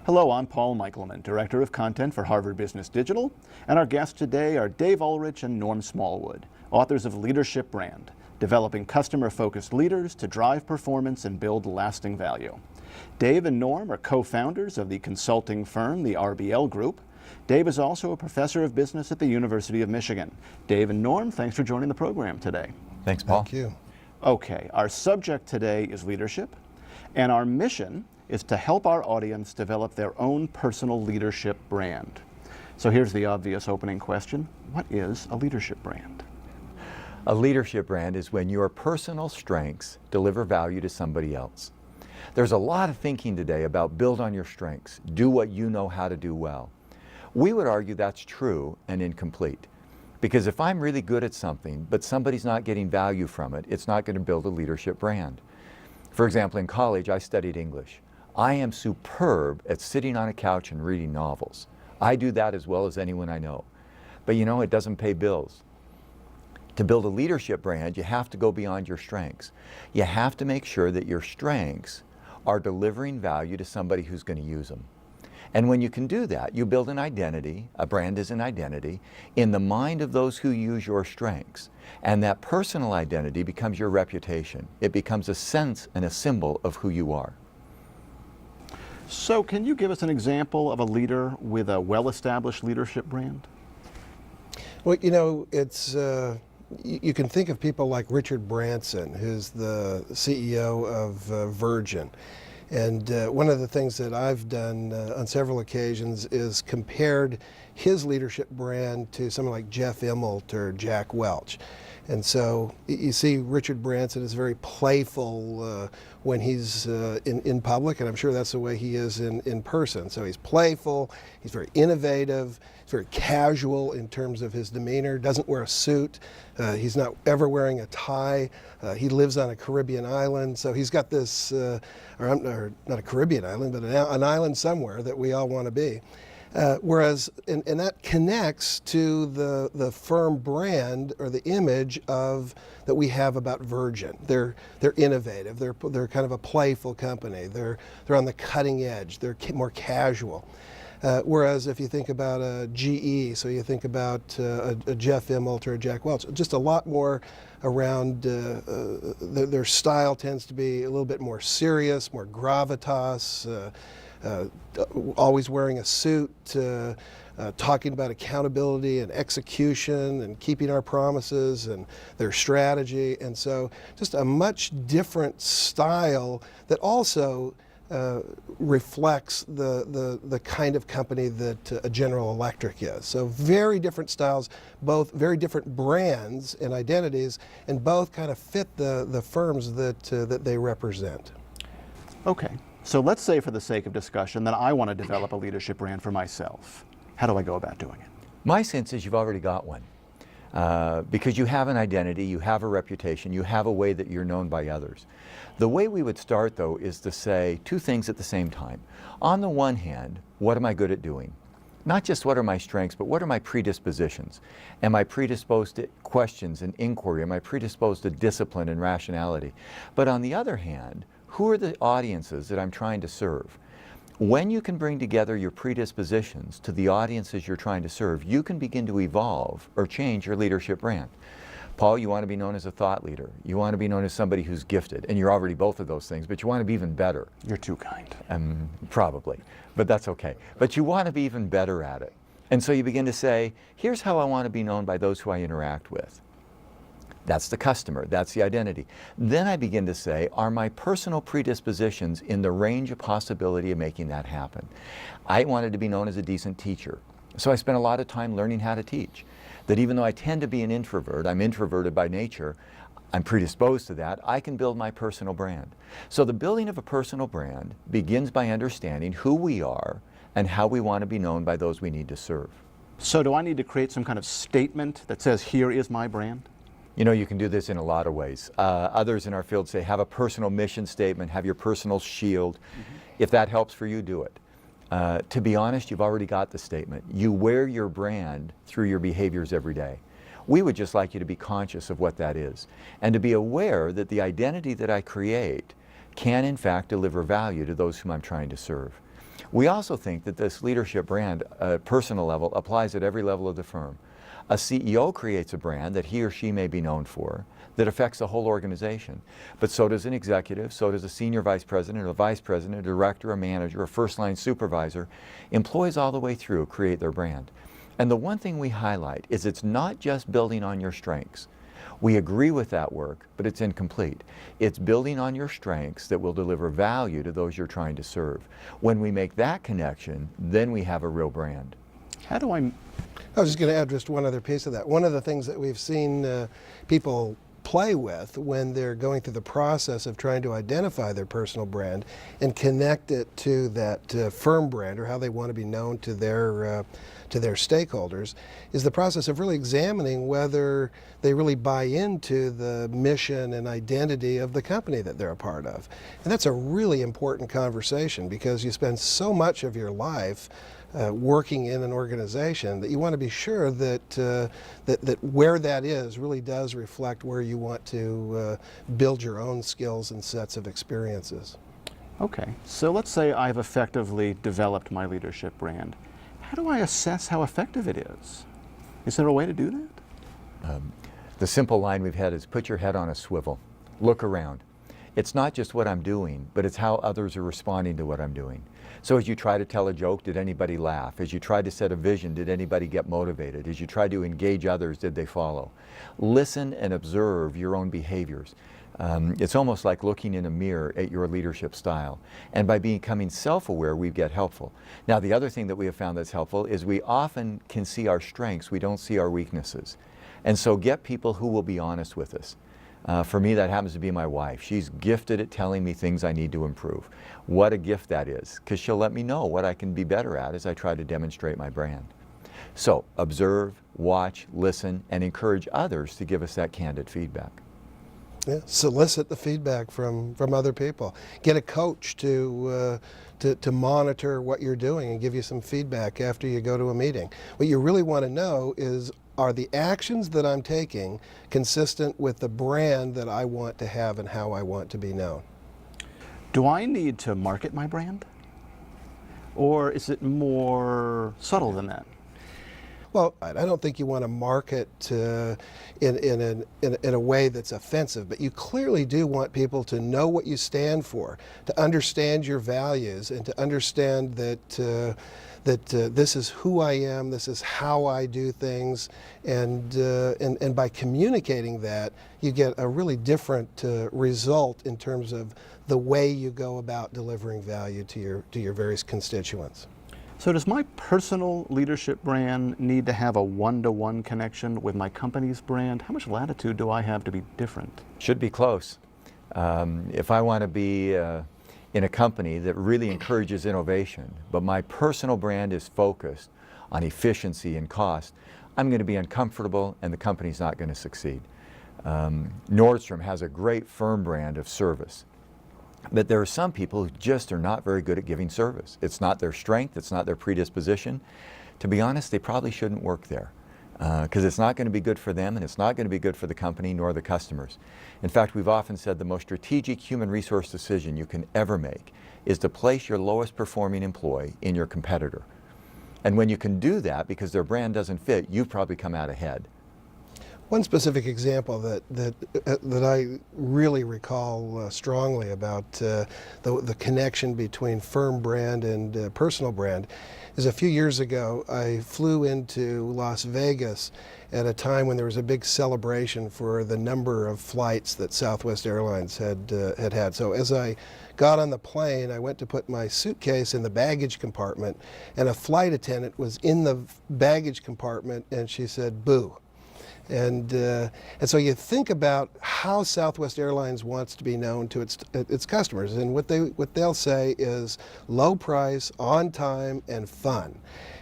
Hello, I'm Paul Michelman, Director of Content for Harvard Business Digital, and our guests today are Dave Ulrich and Norm Smallwood, authors of Leadership Brand, Developing Customer-Focused Leaders to Drive Performance and Build Lasting Value. Dave and Norm are co-founders of the consulting firm, the RBL Group. Dave is also a professor of business at the University of Michigan. Dave and Norm, thanks for joining the program today. Thanks, Paul. Thank you. Okay, our subject today is leadership, and our mission is to help our audience develop their own personal leadership brand. So here's the obvious opening question. What is a leadership brand? A leadership brand is when your personal strengths deliver value to somebody else. There's a lot of thinking today about build on your strengths, do what you know how to do well. We would argue that's true and incomplete. Because if I'm really good at something, but somebody's not getting value from it, it's not going to build a leadership brand. For example, in college, I studied English. I am superb at sitting on a couch and reading novels. I do that as well as anyone I know. But you know, it doesn't pay bills. To build a leadership brand, you have to go beyond your strengths. You have to make sure that your strengths are delivering value to somebody who's going to use them. And when you can do that, you build an identity, a brand is an identity, in the mind of those who use your strengths. And that personal identity becomes your reputation. It becomes a sense and a symbol of who you are. So can you give us an example of a leader with a well-established leadership brand? Well, you know, it's you can think of people like Richard Branson, who's the CEO of Virgin. And one of the things that I've done on several occasions is compared his leadership brand to someone like Jeff Immelt or Jack Welch. And so you see Richard Branson is very playful when he's in public, and I'm sure that's the way he is in person. So he's playful, he's very innovative, he's very casual in terms of his demeanor, doesn't wear a suit, he's not ever wearing a tie, he lives on a Caribbean island, so he's got this, or not a Caribbean island, but an island somewhere that we all want to be. Whereas, and that connects to the firm brand or the image of that we have about Virgin. They're innovative. They're kind of a playful company. They're on the cutting edge. They're more casual. Whereas if you think about a GE, so you think about a Jeff Immelt or a Jack Welch, just a lot more around their style tends to be a little bit more serious, more gravitas. Always wearing a suit, talking about accountability and execution and keeping our promises and their strategy. And so just a much different style that also reflects the kind of company that a General Electric is. So very different styles, both very different brands and identities, and both kind of fit the firms that they represent. Okay. So let's say, for the sake of discussion, that I want to develop a leadership brand for myself. How do I go about doing it? My sense is you've already got one. Because you have an identity, you have a reputation, you have a way that you're known by others. The way we would start, though, is to say two things at the same time. On the one hand, what am I good at doing? Not just what are my strengths, but what are my predispositions? Am I predisposed to questions and inquiry? Am I predisposed to discipline and rationality? But on the other hand, who are the audiences that I'm trying to serve? When you can bring together your predispositions to the audiences you're trying to serve, you can begin to evolve or change your leadership brand. Paul, you want to be known as a thought leader. You want to be known as somebody who's gifted, and you're already both of those things, but you want to be even better. You're too kind. Probably, but that's okay. But you want to be even better at it. And so you begin to say, here's how I want to be known by those who I interact with. That's the customer, that's the identity. Then I begin to say, are my personal predispositions in the range of possibility of making that happen? I wanted to be known as a decent teacher. So I spent a lot of time learning how to teach. That even though I tend to be an introvert, I'm introverted by nature, I'm predisposed to that, I can build my personal brand. So the building of a personal brand begins by understanding who we are and how we want to be known by those we need to serve. So do I need to create some kind of statement that says, here is my brand? You know, you can do this in a lot of ways. Others in our field say, have a personal mission statement, have your personal shield. Mm-hmm. If that helps for you, do it. To be honest, you've already got the statement. You wear your brand through your behaviors every day. We would just like you to be conscious of what that is and to be aware that the identity that I create can in fact deliver value to those whom I'm trying to serve. We also think that this leadership brand at personal level applies at every level of the firm. A CEO creates a brand that he or she may be known for that affects the whole organization. But so does an executive, so does a senior vice president, a vice president, a director, a manager, a first-line supervisor. Employees all the way through create their brand. And the one thing we highlight is it's not just building on your strengths. We agree with that work, but it's incomplete. It's building on your strengths that will deliver value to those you're trying to serve. When we make that connection, then we have a real brand. How do I was just going to add just one other piece of that. One of the things that we've seen people play with when they're going through the process of trying to identify their personal brand and connect it to that firm brand or how they want to be known to their stakeholders is the process of really examining whether they really buy into the mission and identity of the company that they're a part of. And that's a really important conversation because you spend so much of your life working in an organization that you want to be sure that that where that is really does reflect where you want to build your own skills and sets of experiences. Okay, so let's say I've effectively developed my leadership brand. How do I assess how effective it is? Is there a way to do that? The simple line we've had is put your head on a swivel. Look around. It's not just what I'm doing, but it's how others are responding to what I'm doing. So as you try to tell a joke, did anybody laugh? As you try to set a vision, did anybody get motivated? As you try to engage others, did they follow? Listen and observe your own behaviors. It's almost like looking in a mirror at your leadership style. And by becoming self-aware, we get helpful. Now, the other thing that we have found that's helpful is we often can see our strengths, we don't see our weaknesses. And so get people who will be honest with us. For me, that happens to be my wife. She's gifted at telling me things I need to improve. What a gift that is, because she'll let me know what I can be better at as I try to demonstrate my brand. So observe, watch, listen, and encourage others to give us that candid feedback. Yeah, solicit the feedback from other people. Get a coach to monitor what you're doing and give you some feedback after you go to a meeting. What you really want to know is, are the actions that I'm taking consistent with the brand that I want to have and how I want to be known? Do I need to market my brand? Or is it more subtle than that? Well, I don't think you want to market in a way that's offensive, but you clearly do want people to know what you stand for, to understand your values, and to understand that this is who I am, this is how I do things, and by communicating that, you get a really different result in terms of the way you go about delivering value to your various constituents. So does my personal leadership brand need to have a one-to-one connection with my company's brand? How much latitude do I have to be different? Should be close. If I want to be in a company that really encourages innovation, but my personal brand is focused on efficiency and cost, I'm going to be uncomfortable and the company's not going to succeed. Nordstrom has a great firm brand of service. But there are some people who just are not very good at giving service. It's not their strength, it's not their predisposition. To be honest, they probably shouldn't work there because it's not going to be good for them and it's not going to be good for the company nor the customers. In fact, we've often said the most strategic human resource decision you can ever make is to place your lowest performing employee in your competitor. And when you can do that because their brand doesn't fit, you've probably come out ahead. One specific example that I really recall strongly about the connection between firm brand and personal brand is a few years ago I flew into Las Vegas at a time when there was a big celebration for the number of flights that Southwest Airlines had. So as I got on the plane, I went to put my suitcase in the baggage compartment, and a flight attendant was in the baggage compartment, and she said, "Boo." And so you think about how Southwest Airlines wants to be known to its customers, and what they'll say is low price, on time, and fun.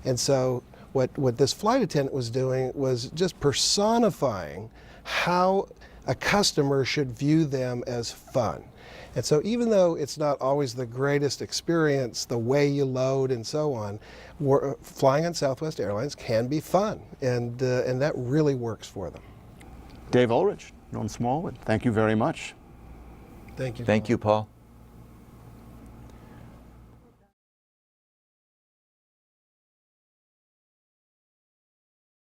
And so what this flight attendant was doing was just personifying how a customer should view them as fun. And so even though it's not always the greatest experience, the way you load and so on, flying on Southwest Airlines can be fun, and that really works for them. Dave Ulrich, Norm Smallwood, thank you very much. Thank you. Thank you, Paul.